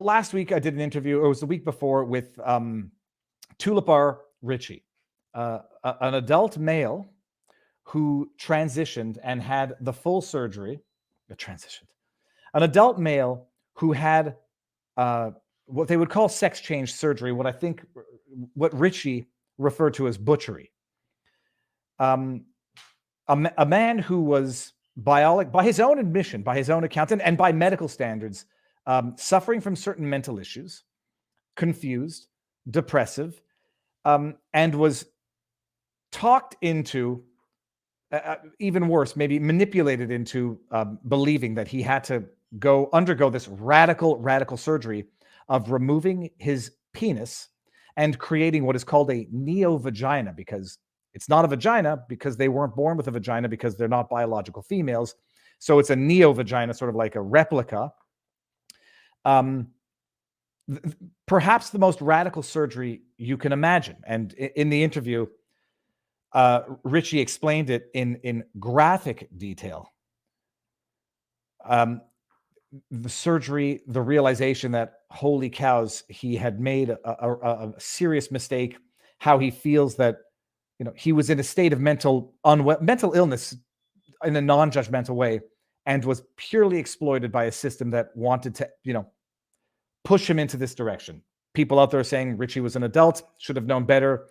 last week I did an interview, or it was the week before, with Tulipar Ritchie, an adult male who transitioned and had the full surgery. An adult male who had what they would call sex change surgery, what Ritchie referred to as butchery. A man who was biologic, by his own admission, by his own account, and by medical standards, suffering from certain mental issues, confused, depressive, and was talked into, even worse, maybe manipulated into believing that he had to undergo this radical surgery of removing his penis and creating what is called a neo-vagina, because it's not a vagina because they weren't born with a vagina because they're not biological females. So it's a neo-vagina, sort of like a replica. Perhaps the most radical surgery you can imagine. And in the interview, Ritchie explained it in graphic detail. The surgery, the realization that, holy cows, he had made a serious mistake, how he feels that, he was in a state of mental illness in a non-judgmental way, and was purely exploited by a system that wanted to, push him into this direction. People out there are saying Ritchie was an adult, should have known better,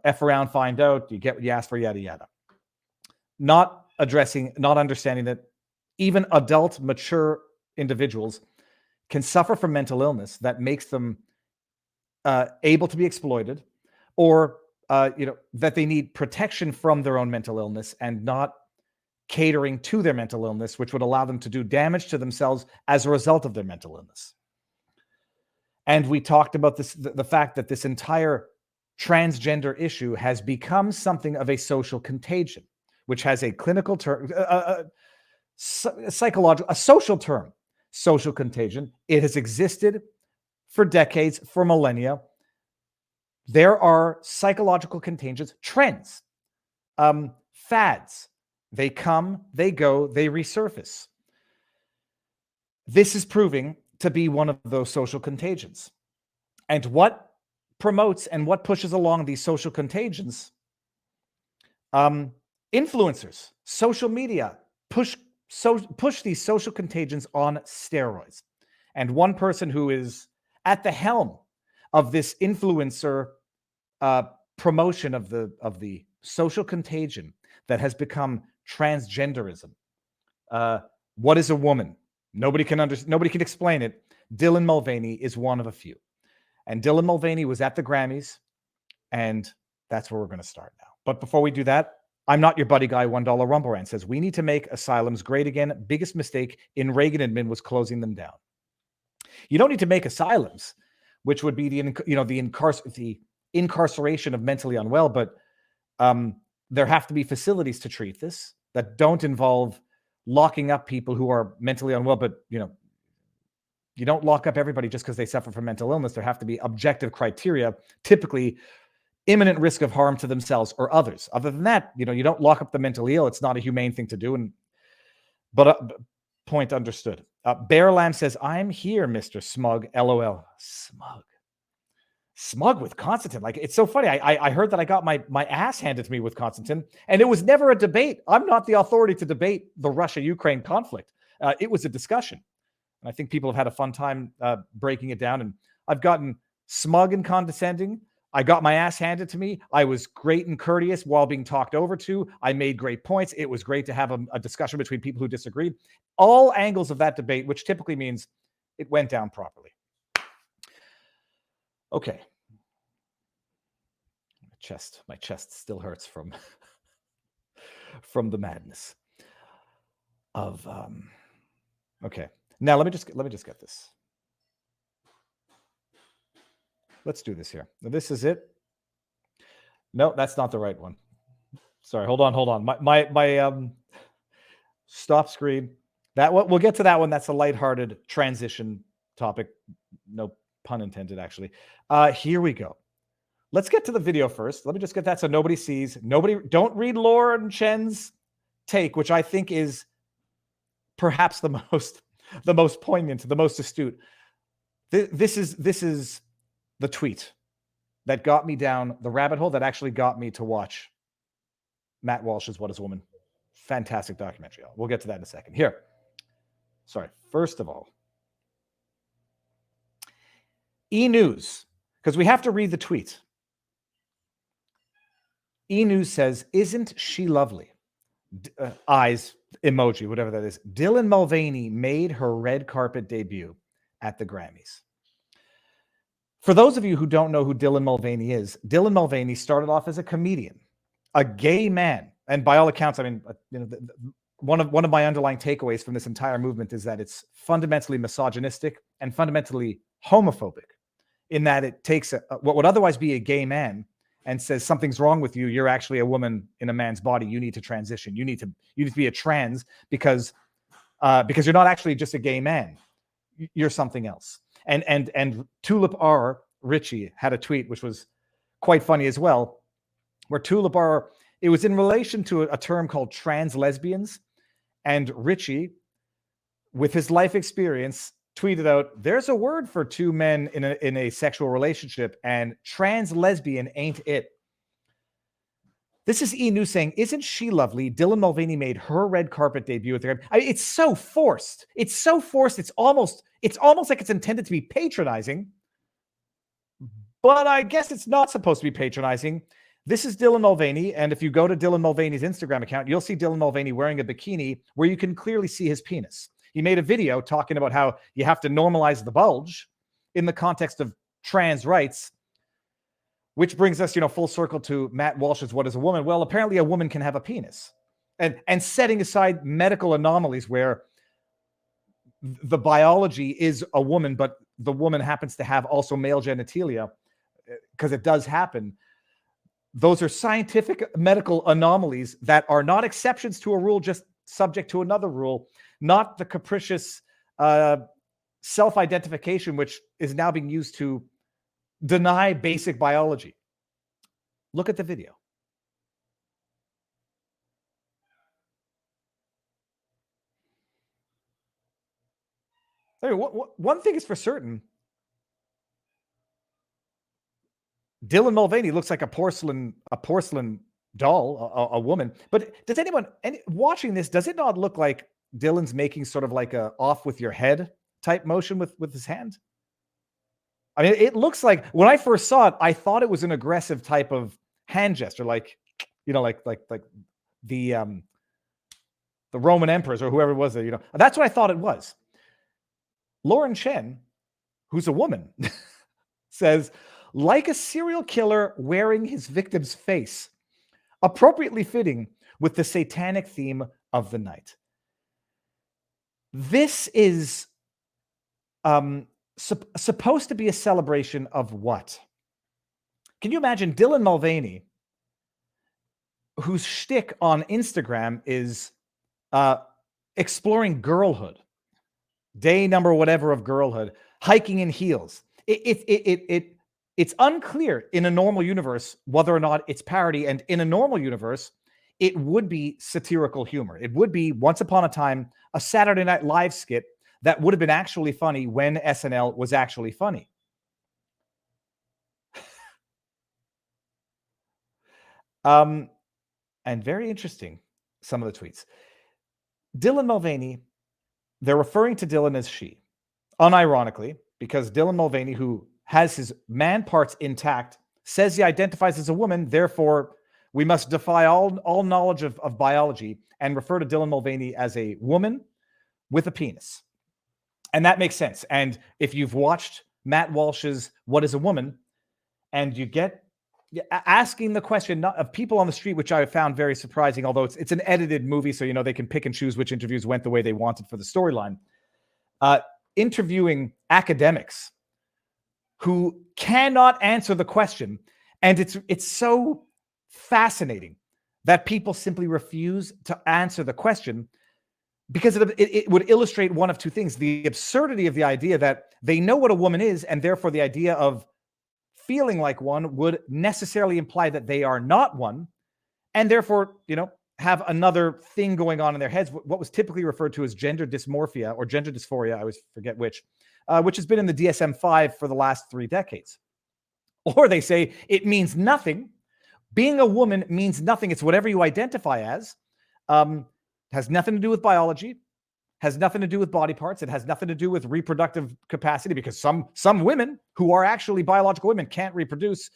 F around, find out, you get what you ask for, yada, yada. Not understanding that even adult, mature individuals can suffer from mental illness that makes them able to be exploited, or that they need protection from their own mental illness and not catering to their mental illness, which would allow them to do damage to themselves as a result of their mental illness. And we talked about this, the fact that this entire transgender issue has become something of a social contagion, which has a clinical term, a social term, social contagion. It has existed for decades, for millennia. There are psychological contagions, trends, fads. They come, they go, they resurface. This is proving to be one of those social contagions. And what promotes and what pushes along these social contagions? Influencers, social media push these social contagions on steroids. And one person who is at the helm of this influencer promotion of the social contagion that has become transgenderism. What is a woman? Nobody can explain it. Dylan Mulvaney is one of a few. And Dylan Mulvaney was at the Grammys, and that's where we're going to start now. But before we do that, I'm not your buddy guy. $1 Rumbleran says, we need to make asylums great again. Biggest mistake in Reagan admin was closing them down. You don't need to make asylums, which would be the incarceration of mentally unwell, but there have to be facilities to treat this that don't involve locking up people who are mentally unwell. But you don't lock up everybody just because they suffer from mental illness. There have to be objective criteria, typically imminent risk of harm to themselves or others. Other than that, you don't lock up the mentally ill. It's not a humane thing to do. But point understood. Bear Lamb says, I'm here, Mr. Smug. LOL. Smug with Constantine. Like, it's so funny. I heard that I got my ass handed to me with Constantine, and it was never a debate. I'm not the authority to debate the Russia-Ukraine conflict. It was a discussion. And I think people have had a fun time breaking it down. And I've gotten smug and condescending. I got my ass handed to me. I was great and courteous while being talked over to. I made great points. It was great to have a discussion between people who disagreed. All angles of that debate, which typically means it went down properly. Okay. My chest still hurts from the madness of okay. Now let me just get this. Let's do this here. This is it. No, that's not the right one. Sorry, hold on. My stop screen. That one, we'll get to that one. That's a lighthearted transition topic. No pun intended, actually. Here we go. Let's get to the video first. Let me just get that so nobody sees. Don't read Lauren Chen's take, which I think is perhaps the most poignant, the most astute. This is the tweet that got me down the rabbit hole that actually got me to watch Matt Walsh's What Is a Woman? Fantastic documentary. We'll get to that in a second. Here. Sorry. First of all, E! News, because we have to read the tweet. E! News says, "Isn't she lovely?" Eyes emoji, whatever that is. Dylan Mulvaney made her red carpet debut at the Grammys. For those of you who don't know who Dylan Mulvaney is, Dylan Mulvaney started off as a comedian, a gay man, and by all accounts, I mean, one of my underlying takeaways from this entire movement is that it's fundamentally misogynistic and fundamentally homophobic, in that it takes what would otherwise be a gay man and says something's wrong with you. You're actually a woman in a man's body. You need to transition. You need to be a trans because you're not actually just a gay man. You're something else. And Tulip R. Richie had a tweet which was quite funny as well, where Tulip R. It was in relation to a term called trans lesbians, and Richie, with his life experience, tweeted out, "There's a word for two men in a sexual relationship, and trans lesbian ain't it." This is E! News saying, "Isn't she lovely? Dylan Mulvaney made her red carpet debut at the Grammys." It's so forced. It's so forced. It's almost like it's intended to be patronizing, but I guess it's not supposed to be patronizing. This is Dylan Mulvaney, and if you go to Dylan Mulvaney's Instagram account, you'll see Dylan Mulvaney wearing a bikini where you can clearly see his penis. He made a video talking about how you have to normalize the bulge in the context of trans rights, which brings us, full circle to Matt Walsh's What Is a Woman? Well, apparently a woman can have a penis. And setting aside medical anomalies where the biology is a woman, but the woman happens to have also male genitalia, because it does happen. Those are scientific medical anomalies that are not exceptions to a rule, just subject to another rule, not the capricious self-identification, which is now being used to deny basic biology. Look at the video. One thing is for certain. Dylan Mulvaney looks like a porcelain doll, a woman. But does anyone watching this, does it not look like Dylan's making sort of like a off with your head type motion with his hand? I mean, it looks like, when I first saw it, I thought it was an aggressive type of hand gesture, like the Roman emperors or whoever it was that, that's what I thought it was. Lauren Chen, who's a woman, says, "Like a serial killer wearing his victim's face, appropriately fitting with the satanic theme of the night." This is supposed to be a celebration of what? Can you imagine Dylan Mulvaney, whose shtick on Instagram is exploring girlhood, day number whatever of girlhood, hiking in heels. It's unclear in a normal universe whether or not it's parody, and in a normal universe, it would be satirical humor. It would be, once upon a time, a Saturday Night Live skit that would have been actually funny when SNL was actually funny. And very interesting, some of the tweets. Dylan Mulvaney, they're referring to Dylan as she, unironically, because Dylan Mulvaney, who has his man parts intact, says he identifies as a woman. Therefore, we must defy all knowledge of biology and refer to Dylan Mulvaney as a woman with a penis. And that makes sense. And if you've watched Matt Walsh's What Is a Woman, and you get asking the question of people on the street, which I found very surprising, although it's an edited movie, so they can pick and choose which interviews went the way they wanted for the storyline. Interviewing academics who cannot answer the question, and it's so fascinating that people simply refuse to answer the question, because it would illustrate one of two things: the absurdity of the idea that they know what a woman is, and therefore the idea of feeling like one would necessarily imply that they are not one, and therefore, have another thing going on in their heads, what was typically referred to as gender dysmorphia or gender dysphoria, I always forget which has been in the DSM-5 for the last 3 decades. Or they say it means nothing. Being a woman means nothing. It's whatever you identify as. Has nothing to do with biology, has nothing to do with body parts. It has nothing to do with reproductive capacity, because some women who are actually biological women can't reproduce.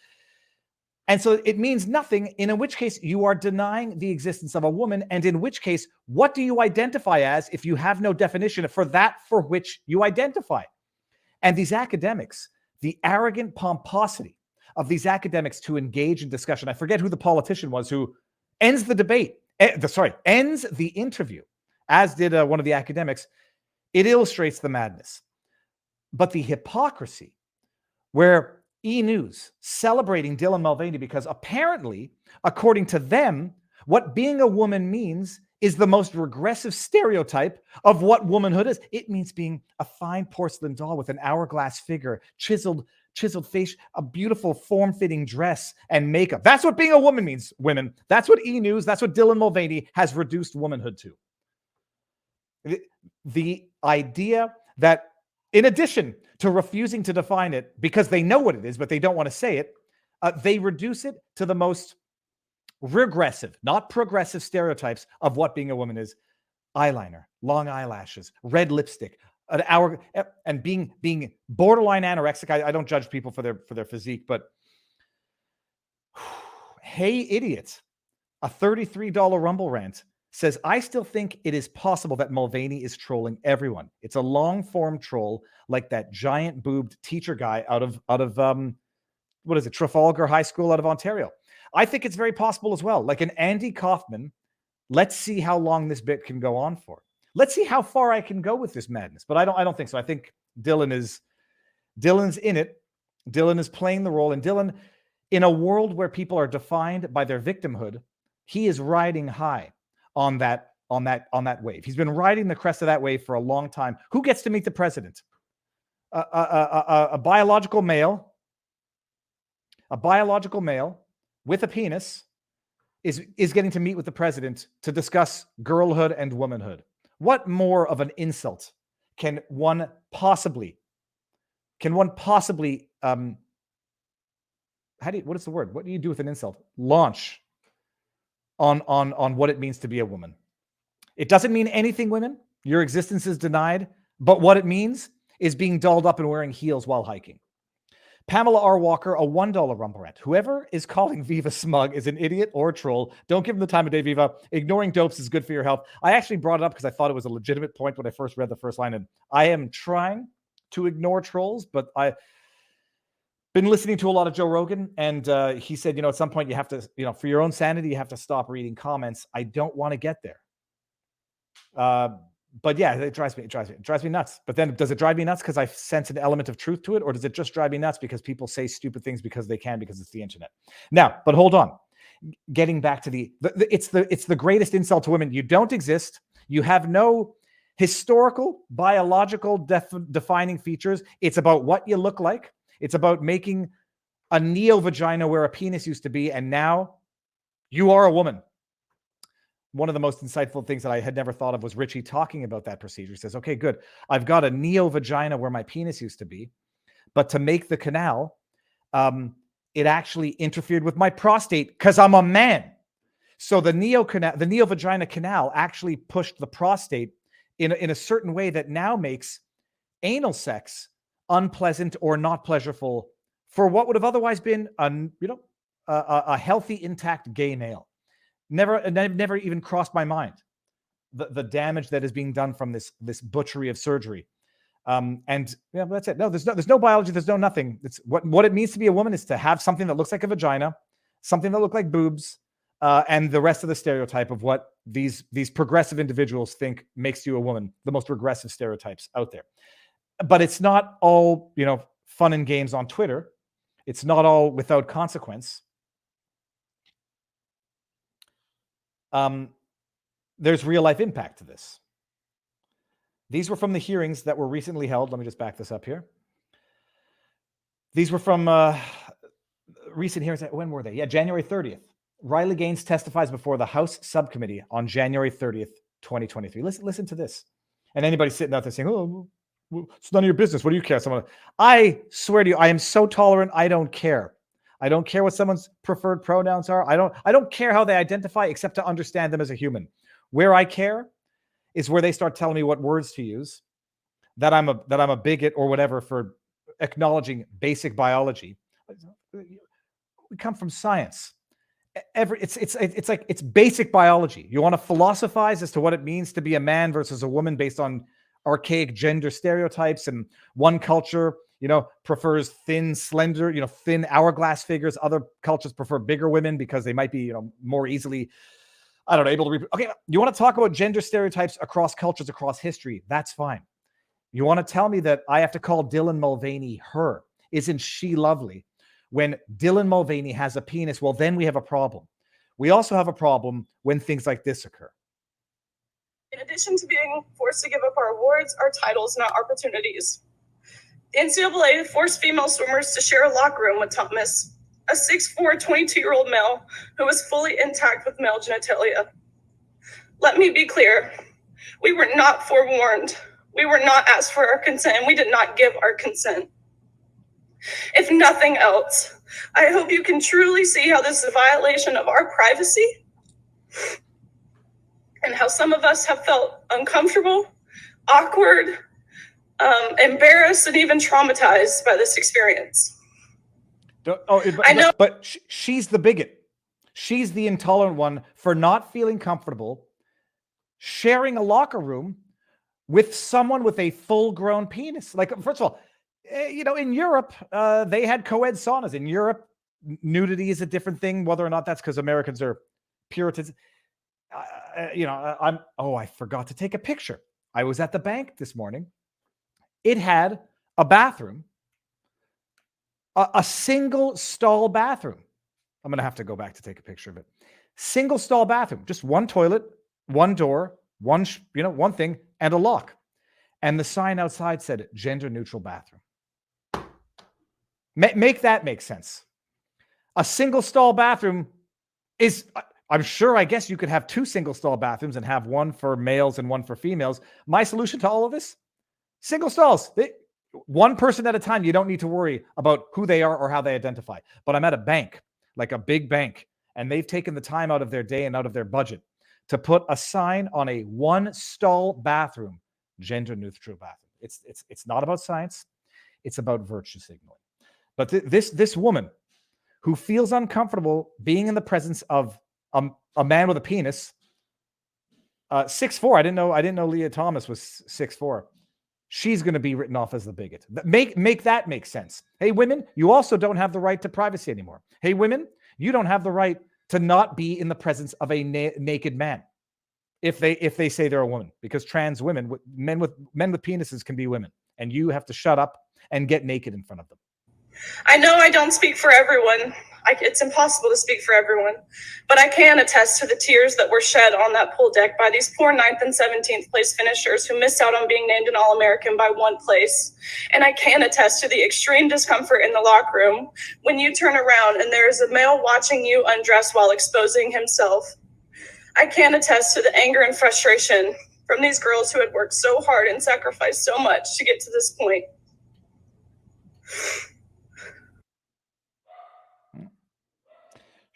And so it means nothing, in which case you are denying the existence of a woman. And in which case, what do you identify as if you have no definition for that for which you identify? And these academics, the arrogant pomposity of these academics to engage in discussion. I forget who the politician was who ends the debate, ends the interview, as did one of the academics. It illustrates the madness. But the hypocrisy, where E! News celebrating Dylan Mulvaney because apparently, according to them, what being a woman means is the most regressive stereotype of what womanhood is. It means being a fine porcelain doll with an hourglass figure, chiseled face, a beautiful form-fitting dress and makeup. That's what being a woman means, women. That's what E! News, that's what Dylan Mulvaney has reduced womanhood to. The idea that, in addition to refusing to define it because they know what it is, but they don't want to say it, they reduce it to the most regressive, not progressive stereotypes of what being a woman is. Eyeliner, long eyelashes, red lipstick, an hour, and being borderline anorexic. I don't judge people for their physique, but hey, idiots, a $33 Rumble rant says, I still think it is possible that Mulvaney is trolling everyone. It's a long-form troll like that giant-boobed teacher guy out of what is it, Trafalgar High School out of Ontario. I think it's very possible as well. Like an Andy Kaufman, let's see how long this bit can go on for. Let's see how far I can go with this madness. But I don't think so. I think Dylan's in it. Dylan is playing the role. And Dylan, in a world where people are defined by their victimhood, he is riding high on that wave. He's been riding the crest of that wave for a long time. Who gets to meet the president? A biological male with a penis is getting to meet with the president to discuss girlhood and womanhood. What more of an insult can one possibly what is the word? What do you do with an insult? Launch on what it means to be a woman. It doesn't mean anything, women. Your existence is denied, but what it means is being dolled up and wearing heels while hiking. Pamela R. Walker, a $1 Rumble rant. Whoever is calling Viva smug is an idiot or a troll. Don't give them the time of day, Viva. Ignoring dopes is good for your health. I actually brought it up because I thought it was a legitimate point when I first read the first line. And I am trying to ignore trolls, but I've been listening to a lot of Joe Rogan, and he said, at some point you have to, for your own sanity, you have to stop reading comments. I don't want to get there. But yeah, it drives me nuts. But then does it drive me nuts because I sense an element of truth to it? Or does it just drive me nuts because people say stupid things because they can, because it's the internet? Now, but hold on. Getting back to it's the greatest insult to women. You don't exist. You have no historical, biological defining features. It's about what you look like. It's about making a neo-vagina where a penis used to be. And now you are a woman. One of the most insightful things that I had never thought of was Richie talking about that procedure. He says, okay, good. I've got a neo-vagina where my penis used to be, but to make the canal, it actually interfered with my prostate because I'm a man. So the neo-vagina canal actually pushed the prostate in a certain way that now makes anal sex unpleasant or not pleasurable for what would have otherwise been a healthy, intact gay male. Never even crossed my mind the damage that is being done from this butchery of surgery. And yeah, that's it. No, there's no biology. There's no nothing. It's what it means to be a woman is to have something that looks like a vagina, something that looks like boobs, and the rest of the stereotype of what these progressive individuals think makes you a woman. The most regressive stereotypes out there. But it's not all fun and games on Twitter. It's not all without consequence. There's real life impact to this. These were from the hearings that were recently held. Let me just back this up here. These were from recent hearings. When were they? Yeah, January 30th. Riley Gaines testifies before the House Subcommittee on January 30th, 2023. Listen to this. And anybody sitting out there saying, oh, it's none of your business. What do you care? I swear to you, I am so tolerant. I don't care. I don't care what someone's preferred pronouns are. I don't care how they identify, except to understand them as a human. Where I care is where they start telling me what words to use, that I'm a bigot or whatever for acknowledging basic biology. We come from science. It's like it's basic biology. You want to philosophize as to what it means to be a man versus a woman based on archaic gender stereotypes, and one culture, prefers thin, slender, thin hourglass figures. Other cultures prefer bigger women because they might be, more easily, able to. Okay, you want to talk about gender stereotypes across cultures, across history? That's fine. You want to tell me that I have to call Dylan Mulvaney her? Isn't she lovely? When Dylan Mulvaney has a penis, well, then we have a problem. We also have a problem when things like this occur. In addition to being forced to give up our awards, our titles, and our opportunities, the NCAA forced female swimmers to share a locker room with Thomas, a 6'4", 22-year-old male who was fully intact with male genitalia. Let me be clear. We were not forewarned. We were not asked for our consent, and we did not give our consent. If nothing else, I hope you can truly see how this is a violation of our privacy and how some of us have felt uncomfortable, awkward, embarrassed, and even traumatized by this experience. I know, but she's the bigot. She's the intolerant one for not feeling comfortable sharing a locker room with someone with a full-grown penis. Like, first of all, in Europe, they had co-ed saunas. In Europe, nudity is a different thing, whether or not that's because Americans are Puritans. I forgot to take a picture. I was at the bank this morning. It had a bathroom, a single stall bathroom. I'm going to have to go back to take a picture of it. Single stall bathroom, just one toilet, one door, one thing, and a lock. And the sign outside said gender neutral bathroom. Make that make sense. A single stall bathroom is, I guess you could have two single stall bathrooms and have one for males and one for females. My solution to all of this, single stalls. One person at a time. You don't need to worry about who they are or how they identify. But I'm at a bank, like a big bank, and they've taken the time out of their day and out of their budget to put a sign on a one stall bathroom, gender neutral bathroom. It's not about science. It's about virtue signaling. But this woman who feels uncomfortable being in the presence of a man with a penis, 6'4". I didn't know Leah Thomas was 6'4". She's going to be written off as the bigot. Make that make sense. Hey, women, you also don't have the right to privacy anymore. Hey, women, you don't have the right to not be in the presence of a naked man if they say they're a woman, because trans women, men with penises can be women, and you have to shut up and get naked in front of them. I know I don't speak for everyone. It's impossible to speak for everyone, but I can attest to the tears that were shed on that pool deck by these poor 9th and 17th place finishers who missed out on being named an All-American by one place. And I can attest to the extreme discomfort in the locker room when you turn around and there is a male watching you undress while exposing himself. I can attest to the anger and frustration from these girls who had worked so hard and sacrificed so much to get to this point.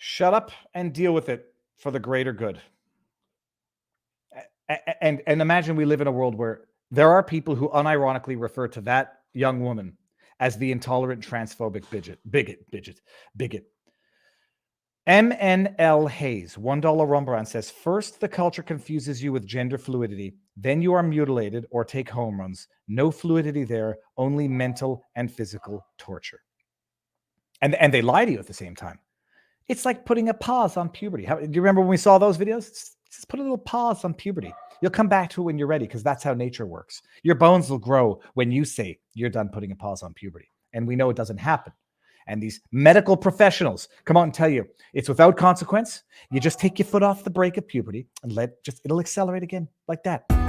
Shut up and deal with it for the greater good. And imagine we live in a world where there are people who unironically refer to that young woman as the intolerant, transphobic bigot. MNL Hayes, $1 Rumbrand says, first, the culture confuses you with gender fluidity. Then you are mutilated or take home runs. No fluidity there, only mental and physical torture. And they lie to you at the same time. It's like putting a pause on puberty. Do you remember when we saw those videos? Just put a little pause on puberty. You'll come back to it when you're ready, because that's how nature works. Your bones will grow when you say you're done putting a pause on puberty. And we know it doesn't happen. And these medical professionals come out and tell you it's without consequence. You just take your foot off the brake of puberty and it'll accelerate again like that.